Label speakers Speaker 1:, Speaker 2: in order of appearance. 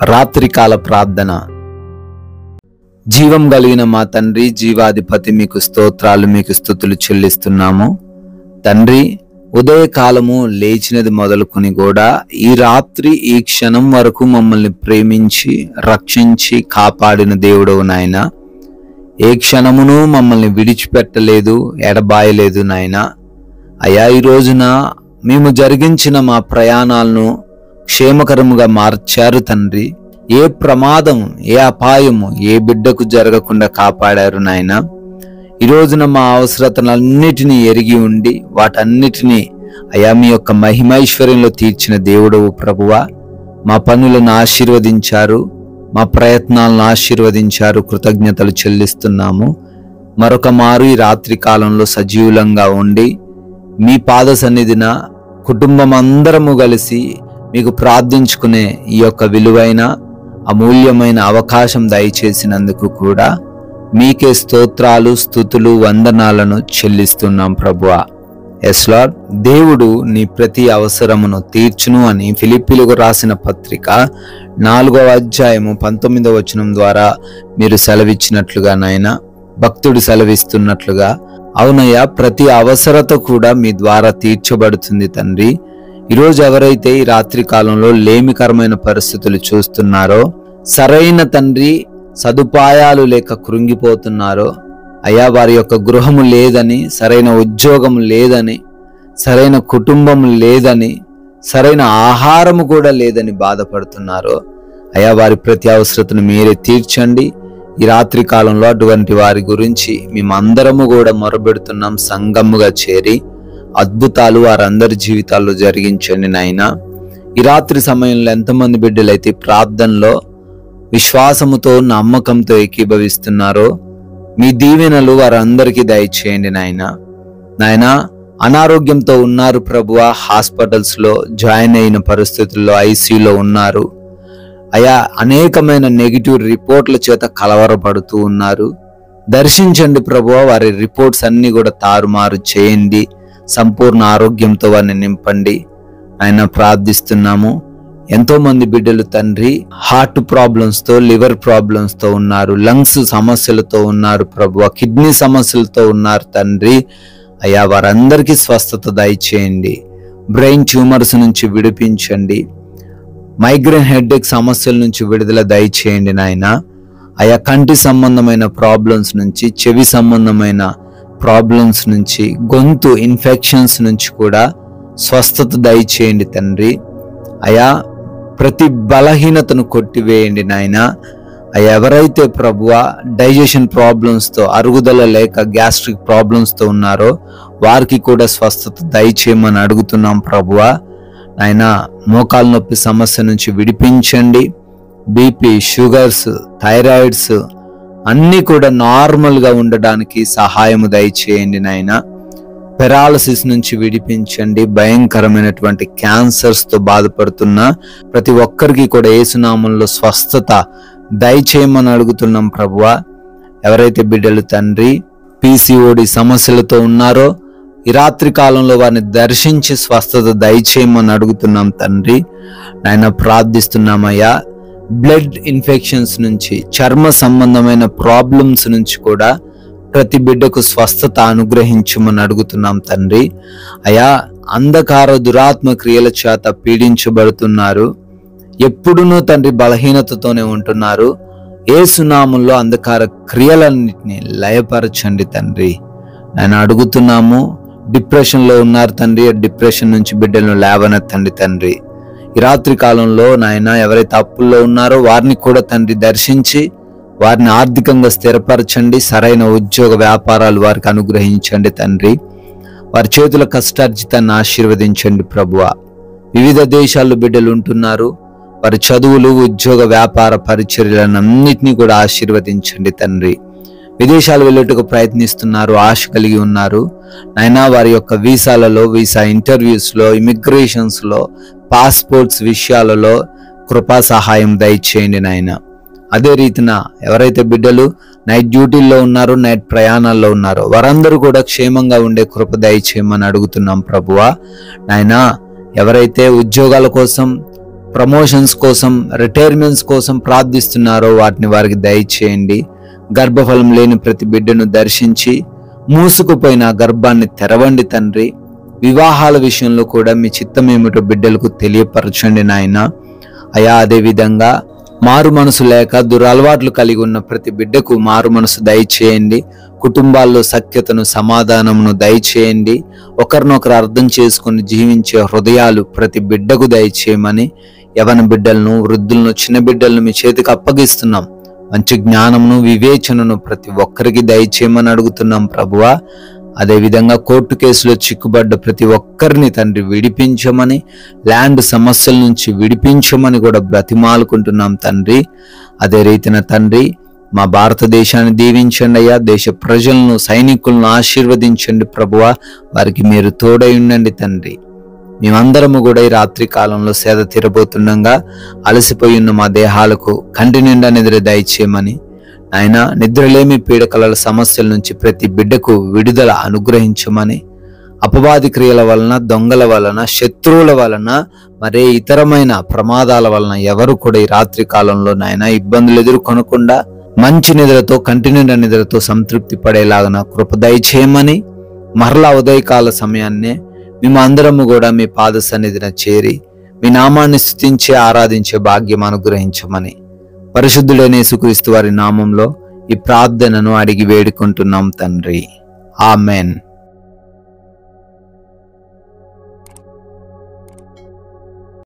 Speaker 1: రాత్రికాల ప్రార్థన. జీవం కలిగిన మా తండ్రి, జీవాధిపతి, మీకు స్తోత్రాలు, మీకు స్తుతులు చెల్లిస్తున్నాము తండ్రి. ఉదయకాలము లేచినది మొదలుకొని కూడా ఈ రాత్రి ఈ క్షణం వరకు మమ్మల్ని ప్రేమించి రక్షించి కాపాడిన దేవుడవు నాయన. ఏ క్షణమును మమ్మల్ని విడిచిపెట్టలేదు, ఎడబాయలేదు నాయన. అయా, ఈ రోజున మేము జరిగించిన మా ప్రయాణాలను క్షేమకరముగా మార్చారు తండ్రి. ఏ ప్రమాదం, ఏ అపాయము ఏ బిడ్డకు జరగకుండా కాపాడారు నాయన. ఈ రోజున మా అవసరతలన్నిటినీ ఎరిగి ఉండి వాటన్నిటినీ అయా మీ యొక్క మహిమైశ్వర్యంలో తీర్చిన దేవుడవు ప్రభువా. మా పనులను ఆశీర్వదించారు, మా ప్రయత్నాలను ఆశీర్వదించారు. కృతజ్ఞతలు చెల్లిస్తున్నాము. మరొక మారు ఈ రాత్రి కాలంలో సజీవులంగా ఉండి మీ పాద సన్నిధిన కుటుంబం అందరము కలిసి మీకు ప్రార్థించుకునే ఈ యొక్క విలువైన అమూల్యమైన అవకాశం దయచేసినందుకు కూడా మీకే స్తోత్రాలు, స్తుతులు, వందనాలను చెల్లిస్తున్నాం ప్రభువా. Yes lord. దేవుడు నీ ప్రతి అవసరమును తీర్చును అని ఫిలిప్పీలకు రాసిన పత్రిక 4వ అధ్యాయము 19వ వచనం ద్వారా మీరు సెలవిచ్చినట్లుగా నాయన, భక్తుడు సెలవిస్తున్నట్లుగా అవునయ్యా, ప్రతి అవసరత కూడా మీ ద్వారా తీర్చబడుతుంది తండ్రి. ఈరోజు ఎవరైతే ఈ రాత్రి కాలంలో లేమికరమైన పరిస్థితులు చూస్తున్నారో, సరైన తండ్రి సదుపాయాలు లేక కృంగిపోతున్నారో, అయ్యా వారి యొక్క గృహము లేదని, సరైన ఉద్యోగం లేదని, సరైన కుటుంబం లేదని, సరైన ఆహారము కూడా లేదని బాధపడుతున్నారో, అయ్యా వారి ప్రతి అవసరతను మీరే తీర్చండి. ఈ రాత్రి కాలంలో అటువంటి వారి గురించి మేమందరము కూడా మొరబెడుతున్నాం. సంఘముగా చేరి అద్భుతాలు వారందరి జీవితాల్లో జరిగించండి నాయనా. ఈ రాత్రి సమయంలో ఎంతమంది బిడ్డలైతే ప్రార్థనలో విశ్వాసముతో నమ్మకంతో ఏకీభవిస్తున్నారో మీ దీవెనలు వారందరికీ దయచేయండి నాయనా. నాయనా, అనారోగ్యంతో ఉన్నారు ప్రభువా, హాస్పిటల్స్ లో జాయిన్ అయిన పరిస్థితుల్లో ఐసీయూలో ఉన్నారు అయా, అనేకమైన నెగిటివ్ రిపోర్ట్ల చేత కలవరపడుతూ ఉన్నారు. దర్శించండి ప్రభువా, వారి రిపోర్ట్స్ అన్ని కూడా తారుమారు చేయండి. సంపూర్ణ ఆరోగ్యంతో వారిని నింపండి ఆయన ప్రార్థిస్తున్నాము. ఎంతో మంది బిడ్డలు తండ్రి హార్ట్ ప్రాబ్లమ్స్ తో, లివర్ ప్రాబ్లమ్స్ తో ఉన్నారు, లంగ్స్ సమస్యలతో ఉన్నారు ప్రభువా, కిడ్నీ సమస్యలతో ఉన్నారు తండ్రి. అయ్యా వారందరికీ స్వస్థత దయచేయండి. బ్రెయిన్ ట్యూమర్స్ నుంచి విడిపించండి. మైగ్రేన్ హెడ్ఏక్ సమస్యల నుంచి విడుదల దయచేయండి నాయన. అయా కంటి సంబంధమైన ప్రాబ్లమ్స్ నుంచి, చెవి సంబంధమైన ప్రాబ్లమ్స్ నుంచి, గొంతు ఇన్ఫెక్షన్స్ నుంచి కూడా స్వస్థత దయచేయండి తండ్రి. అయా ప్రతి బలహీనతను కొట్టివేయండి నాయన. అయ్యా ఎవరైతే ప్రభువా డైజెషన్ ప్రాబ్లమ్స్తో, అరుగుదల లేక గ్యాస్ట్రిక్ ప్రాబ్లమ్స్తో ఉన్నారో వారికి కూడా స్వస్థత దయచేయమని అడుగుతున్నాం ప్రభువా. ఆయన మోకాలు నొప్పి సమస్య నుంచి విడిపించండి. బీపీ, షుగర్స్, థైరాయిడ్స్ అన్నీ కూడా నార్మల్గా ఉండడానికి సహాయము దయచేయండి నాయన. పెరాలసిస్ నుంచి విడిపించండి. భయంకరమైనటువంటి క్యాన్సర్స్తో బాధపడుతున్న ప్రతి ఒక్కరికి కూడా యేసునామంలో స్వస్థత దయచేయమని అడుగుతున్నాం ప్రభువా. ఎవరైతే బిడ్డలు తండ్రి పీసీఓడి సమస్యలతో ఉన్నారో ఈ రాత్రి కాలంలో వారిని దర్శించి స్వస్థత దయచేయమని అడుగుతున్నాం తండ్రి. నాయన ప్రార్థిస్తున్నామయ్యా. బ్లడ్ ఇన్ఫెక్షన్స్ నుంచి, చర్మ సంబంధమైన ప్రాబ్లమ్స్ నుంచి కూడా ప్రతి బిడ్డకు స్వస్థత అనుగ్రహించమని అడుగుతున్నాం తండ్రి. అయా అంధకార దురాత్మ క్రియల చేత పీడించబడుతున్నారు, ఎప్పుడునూ తండ్రి బలహీనతతోనే ఉంటున్నారు. యేసునామంలో అంధకార క్రియలన్నిటిని లయపరచండి తండ్రి. నేను అడుగుతున్నాము. డిప్రెషన్లో ఉన్నారు తండ్రి, డిప్రెషన్ నుంచి బిడ్డలను లేవనెత్తండి తండ్రి. ఈ రాత్రి కాలంలో నాయన ఎవరైతే అప్పుల్లో ఉన్నారో వారిని కూడా తండ్రి దర్శించి వారిని ఆర్థికంగా స్థిరపరచండి. సరైన ఉద్యోగ వ్యాపారాలు వారికి అనుగ్రహించండి తండ్రి. వారి చేతుల కష్టార్జితాన్ని ఆశీర్వదించండి ప్రభువా. వివిధ దేశాల్లో బిడ్డలు ఉంటున్నారు, వారి చదువులు, ఉద్యోగ వ్యాపార పరిచర్యలను అన్నిటినీ కూడా ఆశీర్వదించండి తండ్రి. విదేశాలు వెళ్ళేట్టుకు ప్రయత్నిస్తున్నారు, ఆశ కలిగి ఉన్నారు నాయనా. వారి యొక్క వీసాలలో, వీసా ఇంటర్వ్యూస్లో, ఇమిగ్రేషన్స్లో, పాస్పోర్ట్స్ విషయాలలో కృపా సహాయం దయచేయండి నాయన. అదే రీతిన ఎవరైతే బిడ్డలు నైట్ డ్యూటీల్లో ఉన్నారో, నైట్ ప్రయాణాల్లో ఉన్నారో వారందరూ కూడా క్షేమంగా ఉండే కృప దయచేయమని అడుగుతున్నాం ప్రభువా. నాయనా ఎవరైతే ఉద్యోగాల కోసం ప్రమోషన్స్ కోసం, రిటైర్మెంట్స్ కోసం ప్రార్థిస్తున్నారో వాటిని వారికి దయచేయండి. గర్భఫలం లేని ప్రతి బిడ్డను దర్శించి మూసుకుపోయిన గర్భాన్ని తెరవండి తండ్రి. వివాహాల విషయంలో కూడా మీ చిత్తం ఏమిటో బిడ్డలకు తెలియపరచండి నాయన. అయా అదే విధంగా మారు మనసు లేక దురలవాట్లు కలిగి ఉన్న ప్రతి బిడ్డకు మారు మనసు దయచేయండి. కుటుంబాల్లో సఖ్యతను, సమాధానమును దయచేయండి. ఒకరినొకరు అర్థం చేసుకుని జీవించే హృదయాలు ప్రతి బిడ్డకు దయచేయమని, యవన బిడ్డలను, వృద్ధులను, చిన్న బిడ్డలను మీ చేతికి అప్పగిస్తున్నాం. మంచి జ్ఞానమును, వివేచనను ప్రతి ఒక్కరికి దయచేయమని అడుగుతున్నాం ప్రభువా. అదేవిధంగా కోర్టు కేసులో చిక్కుబడ్డ ప్రతి ఒక్కరిని తండ్రి విడిపించమని, ల్యాండ్ సమస్యల నుంచి విడిపించమని కూడా బ్రతిమాలుకుంటున్నాం తండ్రి. అదే రీతిన తండ్రి మా భారతదేశాన్ని దీవించండి అయ్యా. దేశ ప్రజలను, సైనికులను ఆశీర్వదించండి ప్రభువా. వారికి మీరు తోడై ఉండండి తండ్రి. మేమందరము కూడా ఈ రాత్రి కాలంలో సేద తీరబోతుండగా అలసిపోయి ఉన్న మా దేహాలకు కంటి నిండా నిద్ర దయచేయమని, ఆయన నిద్రలేమి పీడకలల సమస్యల నుంచి ప్రతి బిడ్డకు విడుదల అనుగ్రహించమని, అపవాది క్రియల వలన, దొంగల వలన, శత్రువుల వలన, మరే ఇతరమైన ప్రమాదాల వలన ఎవరు కూడా ఈ రాత్రి కాలంలో నాయన ఇబ్బందులు ఎదుర్కొనకుండా మంచి నిద్రతో, కంటి నిండా నిద్రతో సంతృప్తి పడేలాగా కృప దయచేయమని, మరలా ఉదయకాల సమయాన్నే మేము అందరము కూడా మీ పాద సన్నిధిన చేరి మీ నామాన్ని స్తుతించే, ఆరాధించే భాగ్యం అనుగ్రహించమని పరిశుద్ధుడైన యేసుక్రీస్తు వారి నామంలో ఈ ప్రార్థనను అడిగి వేడుకుంటున్నాం తండ్రి. ఆమెన్.